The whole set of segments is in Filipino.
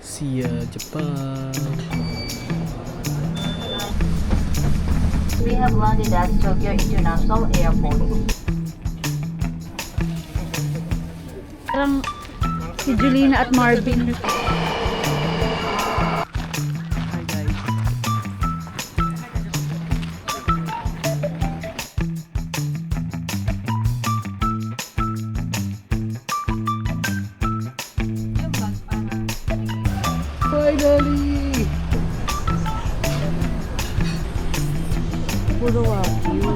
See ya, Japan. We have landed at Tokyo International Airport. Parang si Julina at Marvin. Hi guys. Finally! Puro Wagyu.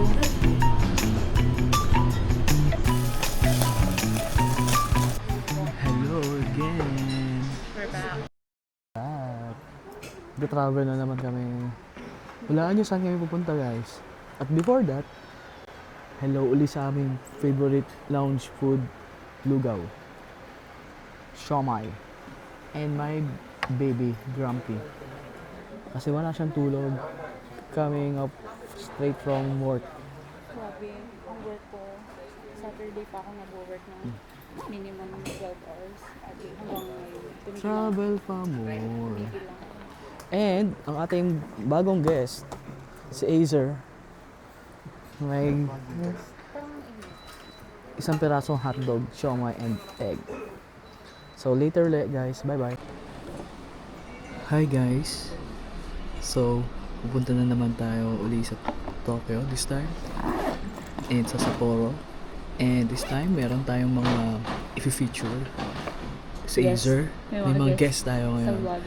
Hello again. We're back. Nag-travel na naman kami. Hulaan nyo saan kami pupunta guys. At before that, hello uli sa aming favorite lounge food, Lugaw. Siomai. And my baby, Grumpy. Kasi wala siyang tulog. Coming up straight from work. Grabe, ang work ko. Saturday pa ako nag-work ng minimum 12 hours. At hanggang ngayon. Travel pa more. Tumigil lang. And ang ating bagong guest, si Azer. May isang pirasong hotdog, siomai, and egg. So later guys, bye-bye. Hi guys. So, pupunta na naman tayo uli sa Tokyo this time. And sa Sapporo. And this time, meron tayong mga i-feature. Si Yes. Azer. May May mga mga guests guest tayo Sa ngayon. vlog.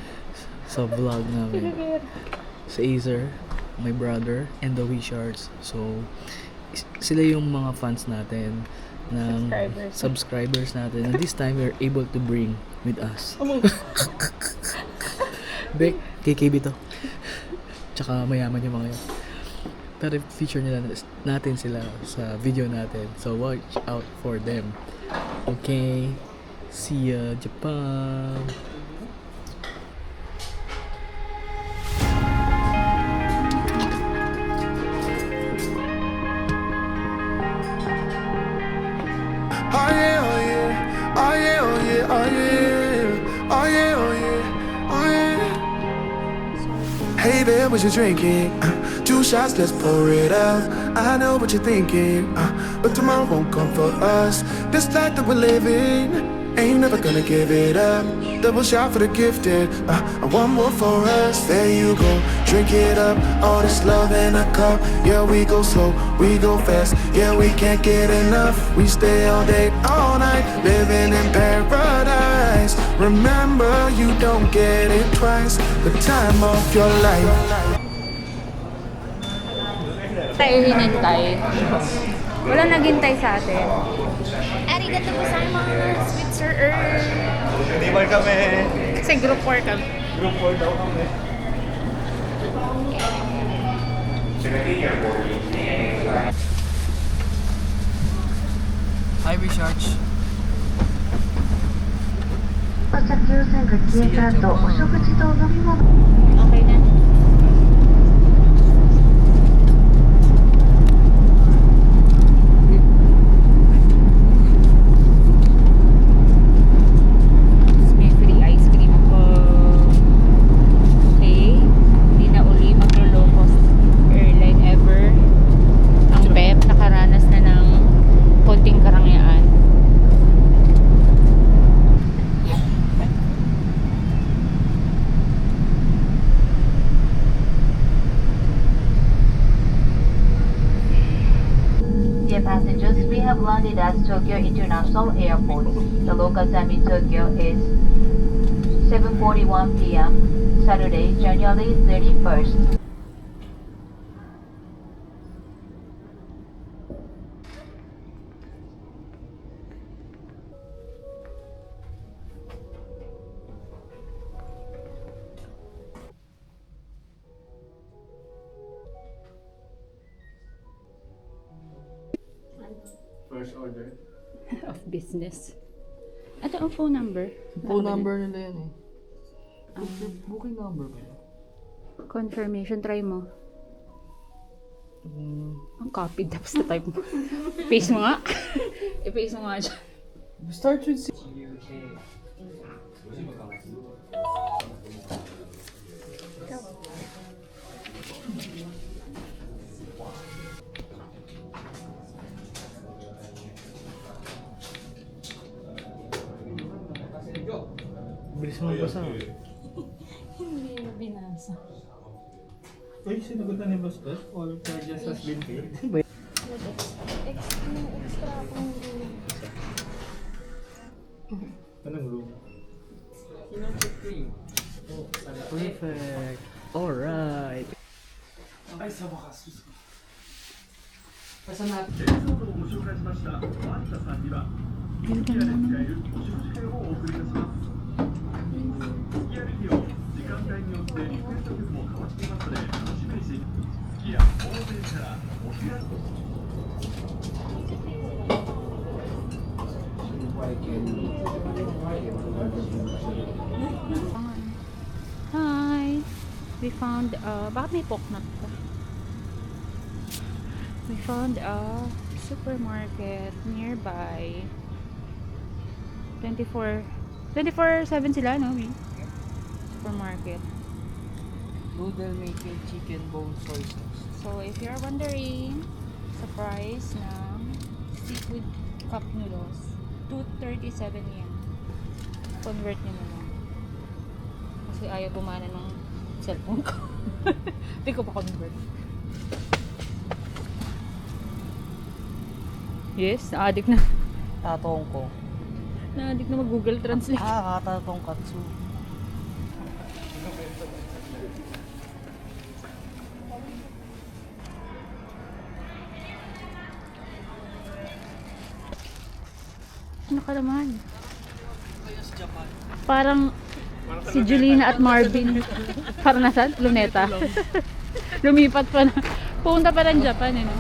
Sa vlog namin. Si Azer, my brother, and the Wishards. So, sila yung mga fans natin ng subscribers natin. And this time, we're able to bring with us. Oh. Bek, KKB to. Tsaka mayaman yung mga yun. Pero feature nila natin sila sa video natin. So, watch out for them. Okay? See ya, Japan! Oh yeah, oh yeah, oh yeah, oh yeah, oh yeah, oh yeah, oh yeah, oh yeah. Hey there, what you drinking? 2 shots, let's pour it out. I know what you're thinking, but tomorrow won't come for us. This life that we're living, ain't never gonna give it up. Double shot for the gifted, and one more for us. There you go, drink it up. All this love in a cup. Yeah, we go slow, we go fast. Yeah, we can't get enough. We stay all day, all night, living in paradise. Remember, you don't get it twice. The time of your life. Tayo hinintay. Wala naghintay sa atin. Arigato gozaimasu, sweet Sir Earl. Hindi ba kami? Kasi group 4 kami. Group 4 daw kami. Hi, Recharge! 到着優先が消えた後、お食事とお飲み物 Okay na. May free ice cream ako. Okay. Hindi na uli maglo-low cost airline ever. Ang PEP nakaranas na ng konting karangyaan. Dear passengers, we have landed at Tokyo International Airport. The local time in Tokyo is 7:41 p.m. Saturday, January 31st. First order. Of business. Ito ang phone number. Phone number nila yan eh. Booking number ba? Confirmation, try mo. Ang copy, tapos na type mo. Paste mo nga. I-paste mo nga dyan. Start with C. Bilis mo basa. Hindi na binasa. Uy, sinagot na ni Boss Boss. All charges has been paid. Extra akong Anong room? Perfect. Alright. Ay, sa wakas. Basta na. Hi! We found bakit may poknot ka? We found a supermarket nearby. 24/7 sila, no? Supermarket. Noodle making chicken bone soy sauce. So, if you're wondering sa price ng seafood cup noodles, 237 yen. Convert nyo na lang. Kasi ayaw gumana ng cellphone ko. Hindi ko pa convert. Yes, na-addict na. Tatong ko. Na-addict na mag-Google Translate. Katatong katsu. Ano ka naman? Parang si Julina at Marvin. Parang nasan? Luneta. Lumipat pa na. Pumunta pa ng Japan, eh. No?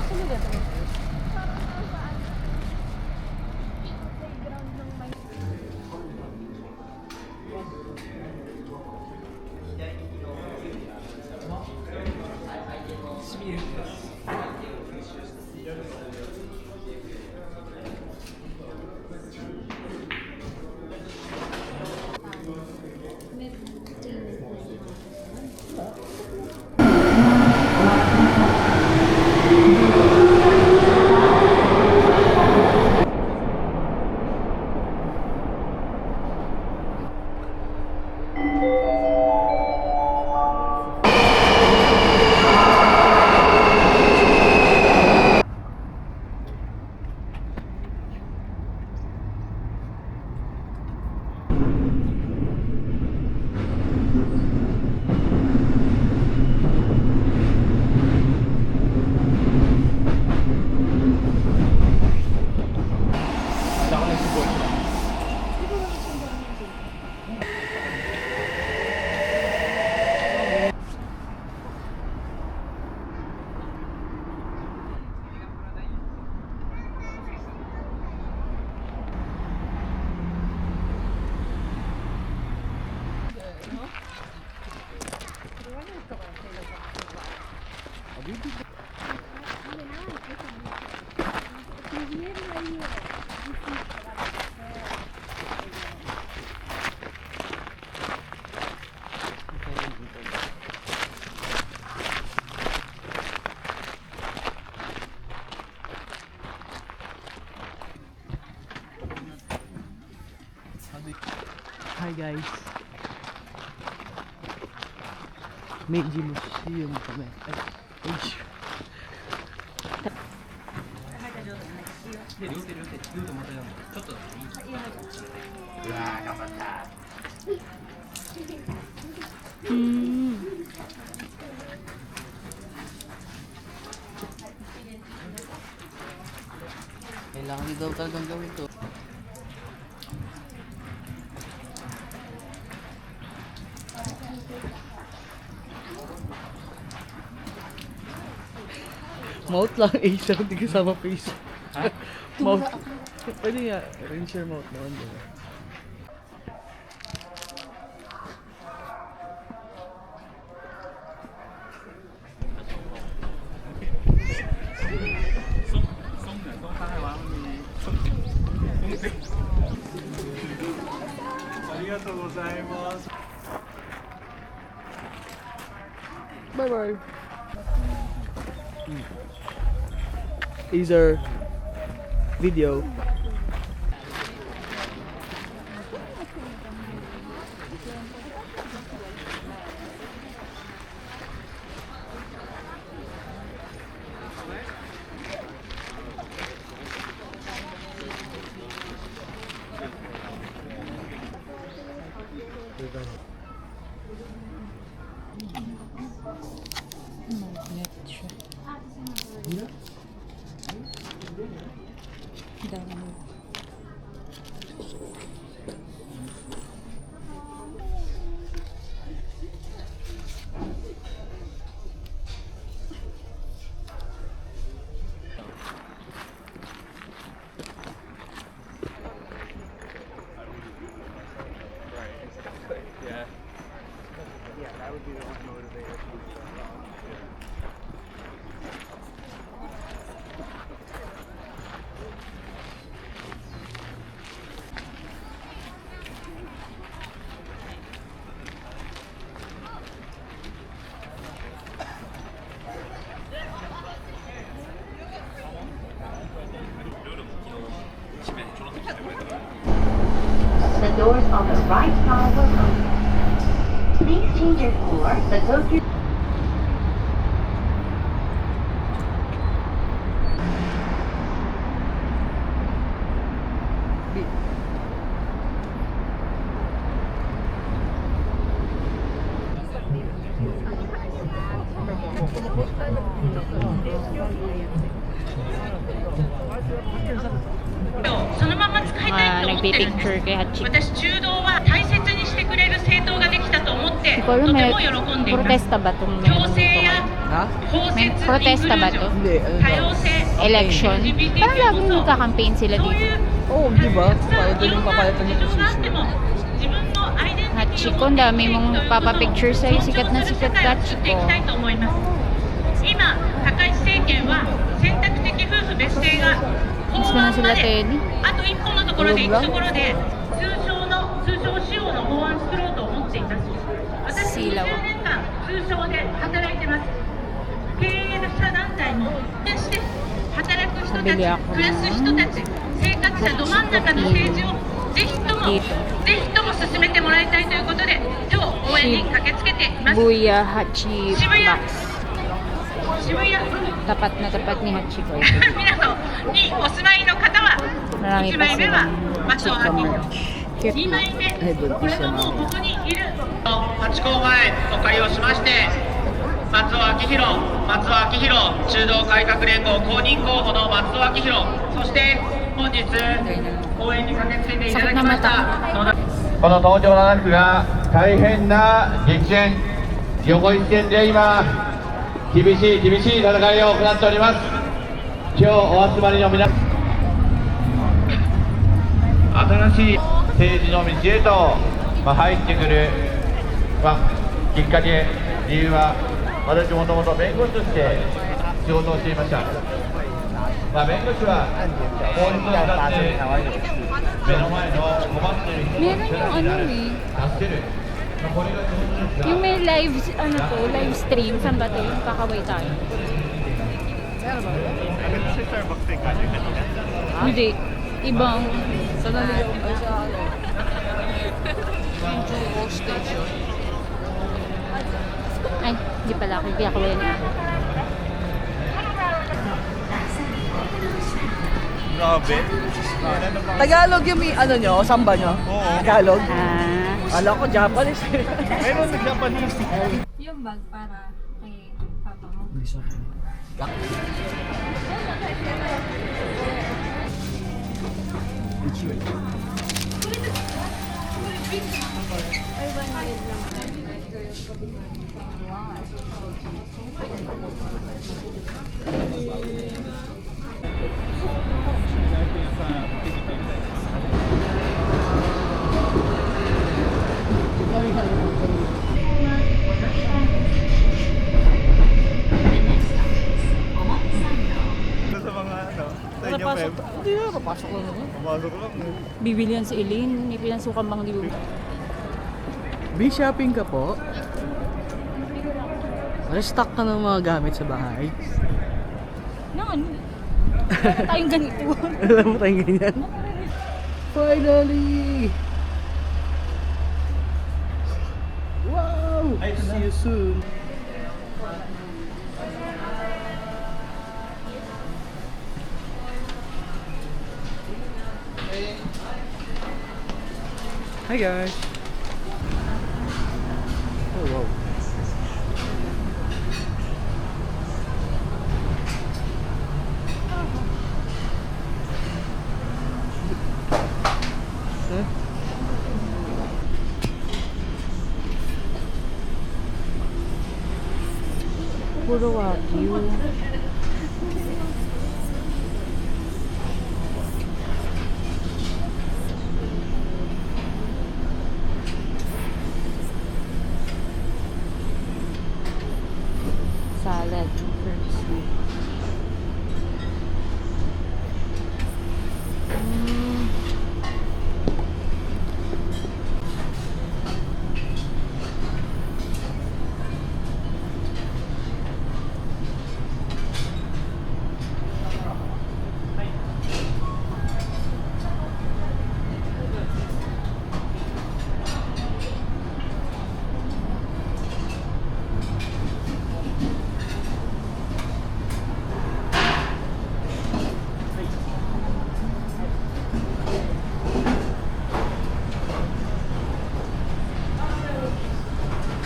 Hi guys. Meiji Museum kami. Ay. Kailangan daw talagang gawin to. Mouth lang, Asia, hindi kasama face. Ha? Mouth. Pwede nga, rinse your mouth naman, diba? Bye bye. Is our video. Magnet siya. Dami. The doors on the right side will open. Please change your floor. The Tokyo nagpipicture kay Hachiko. 私柔道は大切にしてくれる政党ができたと思ってと Siguro て may も喜んでいます protesta ba itong 強 meron 制 dito? や Ha? 包摂 May インクル protesta ー ba ジ to? ョン Hindi, ano 多 daw? 様性 Election? LGBT Parang lagi こそ nagka-campaign sila そうい dito. う Oo, di ba? たくさ Para ん doon いろ yung んな papalitan 事 yung 情があって position. も自分のアイデンティティ Hachiko, を ang 持って dami いる mong 人々の papapicture sa'yo. 尊重 Sikat na する sikat 社会を作っていきたい Hachiko. と思います今高市政権は選択的夫婦別姓が法 Miss ko na 案 sila, まで Teddy. あと一歩のところで行くところで通称使用の法案作ろうと思っています私20 Silaw. 年間通称で働いてます経営者団体もそして働く人たち Nabili ako 暮らす人たち生活者ど真ん中の政治をぜひとも Dito. ぜひとも進めてもらいたいということで今日応援に駆けつけています Buya Hachi Shibuya. Box. 渋谷 Tapat na tapat ni Hachiko. 港にお住まいの方は Marami 1 pa 枚目は silang 松尾 Hachiko 明 merch. 2 Cute. 枚目これともうここにいるハチ公前お借りをしまして松尾明宏中道改革連合公認候補の松尾明宏そして本日応援に駆けつけていただきましたこの東京7区が大変な激戦横一線で今厳しい戦いを行っております今日お集まりの皆新しい政治の道へと、入ってくる、きっかけ、理由は私もともと弁護士として仕事をしていました、弁護士は法律を使って目の前の困っている人を Meron yung ano eh. 助ける、これが仕事ですが Yung may live, ano to, live stream. Saan ba to? Yung kakaway tayo. Hindi. Ibang. Sa naligaw ay sa ano? Yung Chuko Station. Ay, hindi pala ako. Hindi ako yun. Grabe. Tagalog yung ano nyo? Samba nyo? Oo. Tagalog? Ah. Alam ko Japanese. Meron nag-Japanese. Yung bag para kay papa mo. Sa mga sa inyo, Mem. Hindi na, papasok lang naman. Pumasok lang. Bibili yan si Eileen. May pinansukan bang libo. Shopping ka po? Restock ka ng mga gamit sa bahay. Na ano? Wala tayong ganito. Alam mo tayong ganyan? Finally! I see you soon. Hi guys. Oh wow. Huh? Puro Wagyu. Salad first.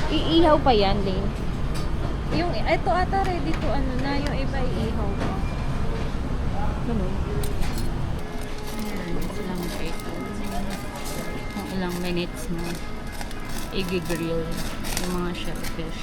Iihaw pa yan, Lane. Yung, ito ata ready to ano na, yung iba iihaw pa. Ganun. Ayan, silang ito. Kung ilang minutes na i-grill yung mga shellfish.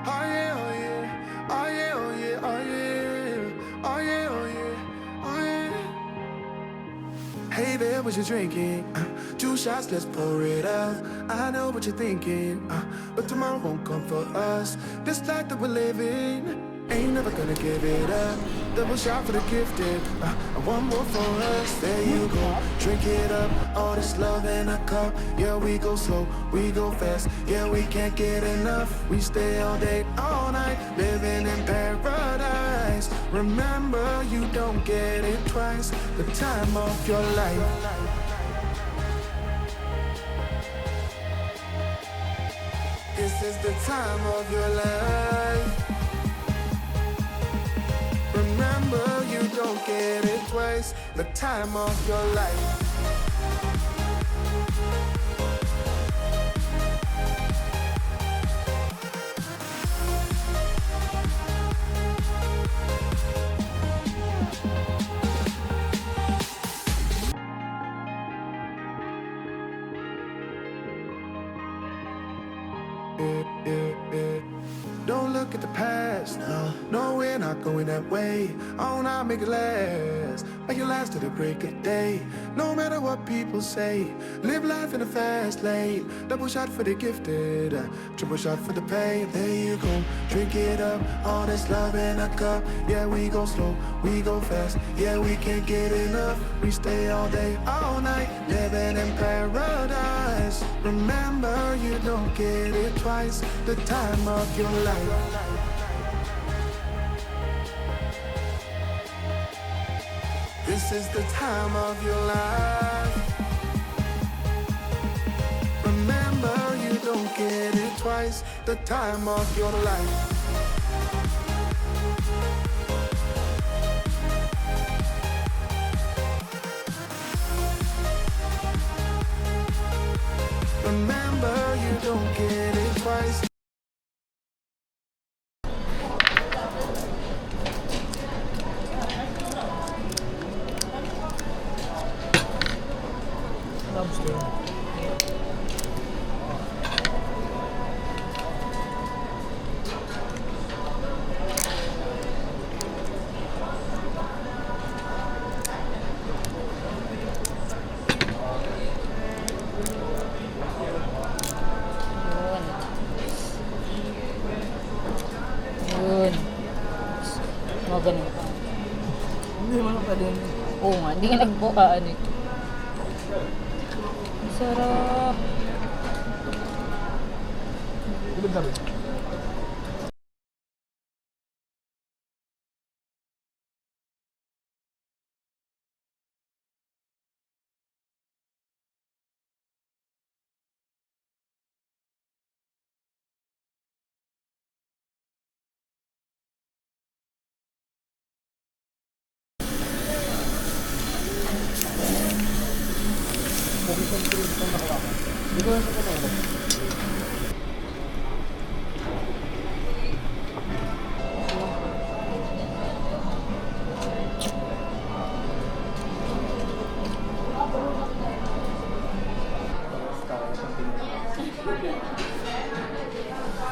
Oh yeah, oh yeah, oh yeah, oh yeah, oh yeah, oh yeah, oh yeah, oh yeah. Hey there, what you drinking? 2 shots, let's pour it out. I know what you're thinking, but tomorrow won't come for us. This life that we're living, ain't never gonna give it up. Double shot for the gifted, one more for us. There you go, drink it up. All this love in a cup. Yeah, we go slow, we go fast. Yeah, we can't get enough. We stay all day, all night, living in paradise. Remember, you don't get it twice. The time of your life. This is the time of your life. Remember, you don't get it twice. The time of your life. Don't look at the past, no, we're not going that way. Oh, now make it last, make it last to the break of day. No matter what people say, live life in a fast lane. Double shot for the gifted, triple shot for the pain. There you go, drink it up, all this love in a cup. Yeah, we go slow, we go fast. Yeah, we can't get enough. We stay all day, all night, living in paradise. Remember, you don't get it twice. The time of your life. This is the time of your life. Remember, you don't get it twice. The time of your life. Remember, you don't get it twice. Lobster. Yun. Mga ganun pa. Hindi mo pa din. Oo nga, hindi ka nagbukaan eh. Sarap.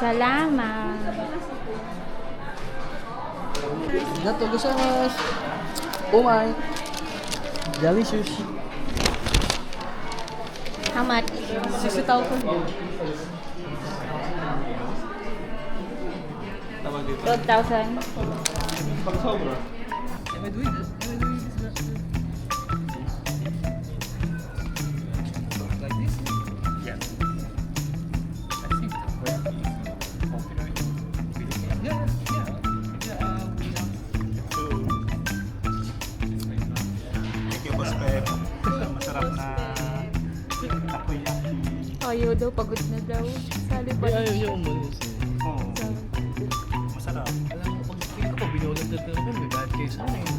Salamat. Dato gozaimasu. Oh my. Delicious. How much? 60,000. Tawag dito. 12,000. Pag sobra. Am I doing this? Like this? Yes. I think that's where he's popular in Philippines. Yeah. We have So, it's like that. Thank you, Boss Pep. Masarap na takoyaki. Ayaw daw, pagod na daw. Sali pa. ayaw mo. Oo. Masarap. Alam mo, pag feel ko, binulan na talaga, may bad case ano eh.